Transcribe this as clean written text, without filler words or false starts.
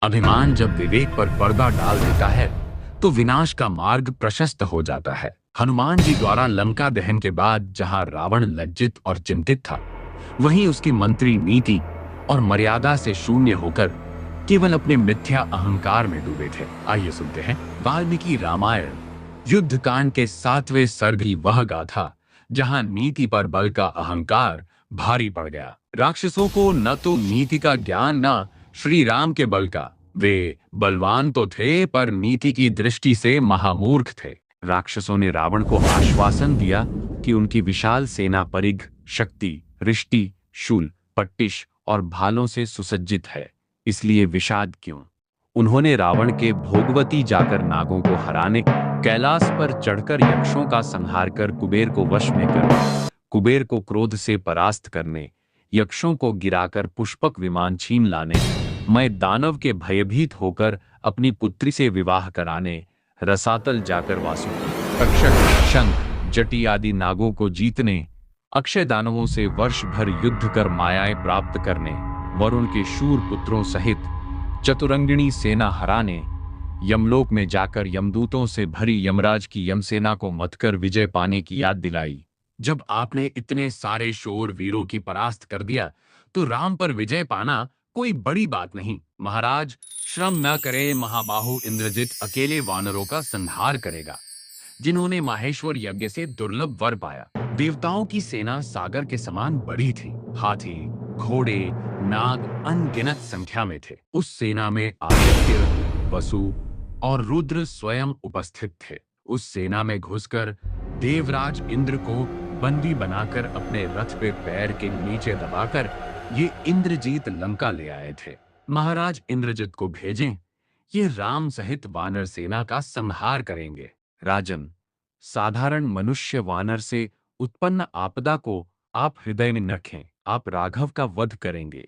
अभिमान जब विवेक पर पर्दा डाल देता है तो विनाश का मार्ग प्रशस्त हो जाता है। हनुमान जी द्वारा लंका दहन के बाद जहां रावण लज्जित और चिंतित था, वहीं उसके मंत्री नीति और मर्यादा से शून्य होकर केवल अपने मिथ्या अहंकार में डूबे थे। आइए सुनते हैं वाल्मीकि रामायण युद्ध कांड के 7वें सर्ग की वह गाथा जहां नीति पर बल का अहंकार भारी पड़ गया। राक्षसों को न तो नीति का ज्ञान न श्री राम के बल का। वे बलवान तो थे पर नीति की दृष्टि से महामूर्ख थे। राक्षसों ने रावण को आश्वासन दिया कि उनकी विशाल सेना परिघ, शक्ति, रिष्टि, शूल, पट्टिश और भालों से सुसज्जित है, इसलिए विषाद क्यों। उन्होंने रावण के भोगवती जाकर नागों को हराने, कैलाश पर चढ़कर यक्षों का संहार कर कुबेर को वश में करने, कुबेर को क्रोध से परास्त करने, यक्षों को गिराकर पुष्पक विमान छीन लाने, मैं दानव के भयभीत होकर अपनी पुत्री से विवाह कराने, रसातल जाकर वासुकी, तक्षक, शंख, जटी आदि नागों को जीतने, अक्षय दानवों से वर्ष भर युद्ध कर मायाएं प्राप्त करने, वरुण के शूर पुत्रों सहित चतुरंगिणी सेना हराने, यमलोक में जाकर यमदूतों से भरी यमराज की यमसेना को मथकर विजय पाने की याद दिलाई। जब आपने इतने सारे शूर वीरों की परास्त कर दिया तो राम पर विजय पाना कोई बड़ी बात नहीं। महाराज, श्रम न करे, महाबाहु इंद्रजित अकेले वानरों का संहार करेगा, जिन्होंने माहेश्वर यज्ञ से दुर्लभ वर पाया। देवताओं की सेना सागर के समान बड़ी थी। हाथी, घोड़े, नाग अनगिनत संख्या में थे। उस सेना में आदित्य, वसु और रुद्र स्वयं उपस्थित थे। उस सेना में घुसकर देवराज इंद्र को बंदी बनाकर अपने रथ पे पैर के नीचे दबाकर ये इंद्रजीत लंका ले आए थे। महाराज इंद्रजित को भेजें, ये राम सहित वानर सेना का संहार करेंगे। राजन, साधारण मनुष्य वानर से उत्पन्न आपदा को आप हृदय में न रखें। आप राघव का वध करेंगे।